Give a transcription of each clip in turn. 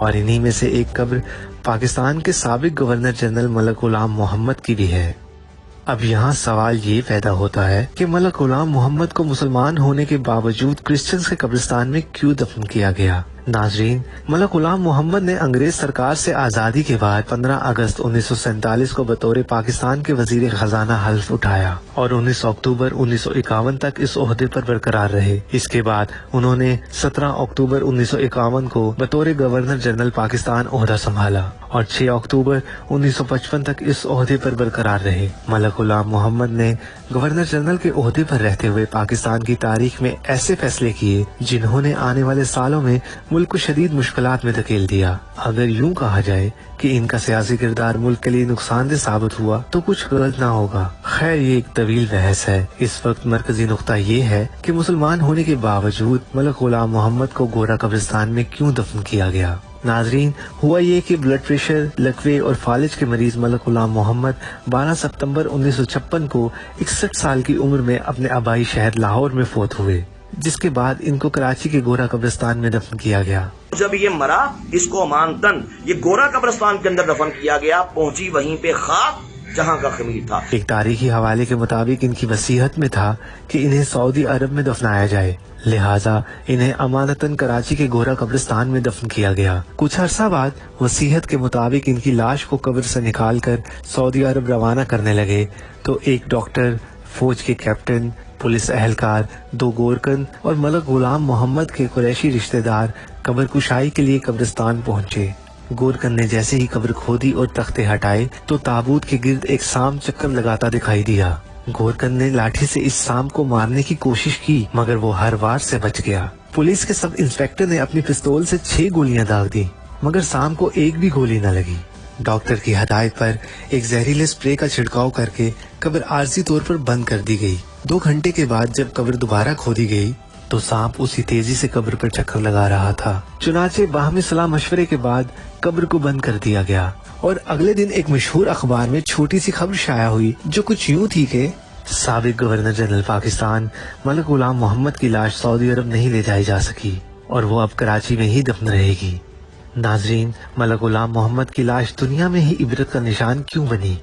اور انہی میں سے ایک قبر پاکستان کے سابق گورنر جنرل ملک غلام محمد کی بھی ہے۔ اب یہاں سوال یہ پیدا ہوتا ہے کہ ملک غلام محمد کو مسلمان ہونے کے باوجود کرسچنز کے قبرستان میں کیوں دفن کیا گیا؟ ناظرین، ملک غلام محمد نے انگریز سرکار سے آزادی کے بعد 15 اگست 1947 کو بطور پاکستان کے وزیر خزانہ حلف اٹھایا اور 19 اکتوبر 1951 تک اس عہدے پر برقرار رہے۔ اس کے بعد انہوں نے 17 اکتوبر 1951 کو بطور گورنر جنرل پاکستان عہدہ سنبھالا اور 6 اکتوبر 1955 تک اس عہدے پر برقرار رہے۔ ملک غلام محمد نے گورنر جنرل کے عہدے پر رہتے ہوئے پاکستان کی تاریخ میں ایسے فیصلے کیے جنہوں نے آنے والے سالوں میں ملک کو شدید مشکلات میں دھکیل دیا۔ اگر یوں کہا جائے کہ ان کا سیاسی کردار ملک کے لیے نقصان دہ ثابت ہوا تو کچھ غلط نہ ہوگا۔ خیر، یہ ایک طویل بحث ہے۔ اس وقت مرکزی نقطہ یہ ہے کہ مسلمان ہونے کے باوجود ملک غلام محمد کو گورا قبرستان میں کیوں دفن کیا گیا؟ ناظرین، ہوا یہ کہ بلڈ پریشر، لکوے اور فالج کے مریض ملک غلام محمد 12 ستمبر 1956 کو 61 سال کی عمر میں اپنے آبائی شہر لاہور میں فوت ہوئے، جس کے بعد ان کو کراچی کے گورا قبرستان میں دفن کیا گیا۔ جب یہ مرا، اس کو امانتن یہ گورا قبرستان کے اندر دفن کیا گیا، پہنچی وہیں پہ خاک جہاں کا خمیر تھا۔ ایک تاریخی حوالے کے مطابق ان کی وصیت میں تھا کہ انہیں سعودی عرب میں دفنایا جائے، لہٰذا انہیں امانتاً کراچی کے گورا قبرستان میں دفن کیا گیا۔ کچھ عرصہ بعد وصیت کے مطابق ان کی لاش کو قبر سے نکال کر سعودی عرب روانہ کرنے لگے تو ایک ڈاکٹر، فوج کے کیپٹن، پولیس اہلکار، 2 گورکن اور ملک غلام محمد کے قریشی رشتہ دار قبر کشائی کے لیے قبرستان پہنچے۔ گورکن نے جیسے ہی قبر کھودی اور تختے ہٹائے تو تابوت کے گرد ایک سام چکر لگاتا دکھائی دیا۔ گورکن نے لاٹھی سے اس سام کو مارنے کی کوشش کی مگر وہ ہر وار سے بچ گیا۔ پولیس کے سب انسپیکٹر نے اپنی پستول سے 6 گولیاں داغ دی مگر سام کو ایک بھی گولی نہ لگی۔ ڈاکٹر کی ہدایت پر ایک زہریلے اسپرے کا چھڑکاؤ کر کے قبر عارضی طور پر بند کر دی گئی۔ 2 گھنٹے کے بعد جب قبر دوبارہ کھودی گئی تو سانپ اسی تیزی سے قبر پر چکر لگا رہا تھا۔ چنانچہ باہمی صلاح مشورے کے بعد قبر کو بند کر دیا گیا اور اگلے دن ایک مشہور اخبار میں چھوٹی سی خبر شائع ہوئی جو کچھ یوں تھی کہ سابق گورنر جنرل پاکستان ملک غلام محمد کی لاش سعودی عرب نہیں لے جائی جا سکی اور وہ اب کراچی میں ہی دفن رہے گی۔ ناظرین، ملک غلام محمد کی لاش دنیا میں ہی عبرت کا نشان کیوں بنی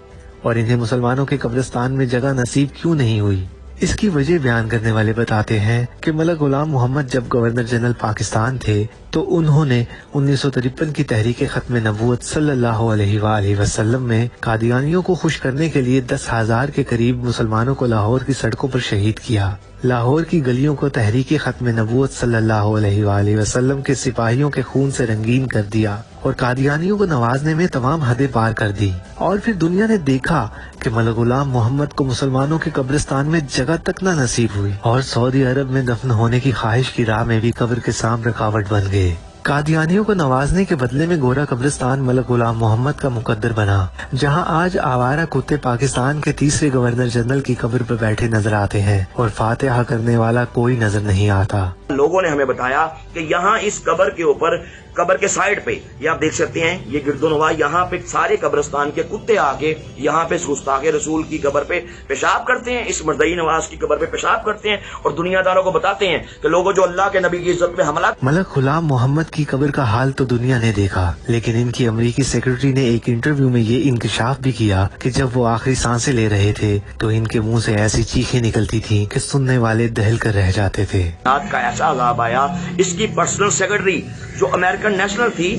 اور انہیں مسلمانوں کے قبرستان میں جگہ نصیب کیوں نہیں ہوئی؟ اس کی وجہ بیان کرنے والے بتاتے ہیں کہ ملک غلام محمد جب گورنر جنرل پاکستان تھے تو انہوں نے 1953 کی تحریک ختم نبوت صلی اللہ علیہ وآلہ وسلم میں قادیانیوں کو خوش کرنے کے لیے 10,000 کے قریب مسلمانوں کو لاہور کی سڑکوں پر شہید کیا۔ لاہور کی گلیوں کو تحریک ختم نبوت صلی اللہ علیہ وآلہ وسلم کے سپاہیوں کے خون سے رنگین کر دیا اور قادیانیوں کو نوازنے میں تمام حدیں پار کر دی، اور پھر دنیا نے دیکھا کہ ملک غلام محمد کو مسلمانوں کے قبرستان میں جگہ تک نہ نصیب ہوئی اور سعودی عرب میں دفن ہونے کی خواہش کی راہ میں بھی قبر کے سام رکاوٹ بن گئے۔ قادیانیوں کو نوازنے کے بدلے میں گورا قبرستان ملک غلام محمد کا مقدر بنا، جہاں آج آوارہ کتے پاکستان کے تیسرے گورنر جنرل کی قبر پر بیٹھے نظر آتے ہیں اور فاتحہ کرنے والا کوئی نظر نہیں آتا۔ لوگوں نے ہمیں بتایا کہ یہاں اس قبر کے اوپر، قبر کے سائڈ پہ یہ آپ دیکھ سکتے ہیں، یہ گرد و نواح، یہاں پہ سارے قبرستان کے کتے آ کے یہاں پہ گستاخ رسول کی قبر پہ پیشاب کرتے ہیں، اس مرزئی نواز کی قبر پہ پیشاب کرتے ہیں اور دنیا داروں کو بتاتے ہیں کہ لوگوں جو اللہ کے نبی کی عزت میں حملہ۔ ملک غلام محمد کی قبر کا حال تو دنیا نے دیکھا، لیکن ان کی امریکی سیکرٹری نے ایک انٹرویو میں یہ انکشاف بھی کیا کہ جب وہ آخری سانسیں لے رہے تھے تو ان کے منہ سے ایسی چیخیں نکلتی تھیں کہ سننے والے دہل کر رہ جاتے تھے۔ رات کا ایسا عذاب آیا، اس کی پرسنل سیکرٹری جو امریکن نیشنل تھی،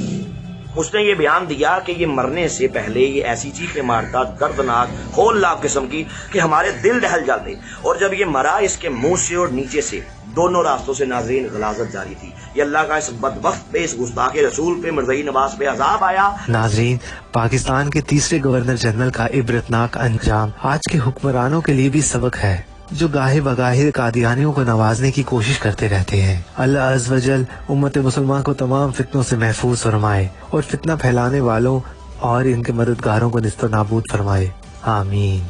اس نے یہ بیان دیا کہ یہ مرنے سے پہلے یہ ایسی چیخیں مارتا، دردناک ہولناک قسم کی، کہ ہمارے دل دہل جاتے، اور جب یہ مرا اس کے منہ سے اور نیچے سے دونوں راستوں سے ناظرین غلاظت جاری تھی۔ یہ اللہ کا اس بدبخت پہ، اس گستاخ رسول پہ، مرزئی نواز پہ عذاب آیا۔ ناظرین، پاکستان کے تیسرے گورنر جنرل کا عبرتناک انجام آج کے حکمرانوں کے لیے بھی سبق ہے جو گاہے بگاہے قادیانیوں کو نوازنے کی کوشش کرتے رہتے ہیں۔ اللہ عز و جل امت مسلمان کو تمام فتنوں سے محفوظ فرمائے اور فتنہ پھیلانے والوں اور ان کے مددگاروں کو نیست و نابود فرمائے، آمین۔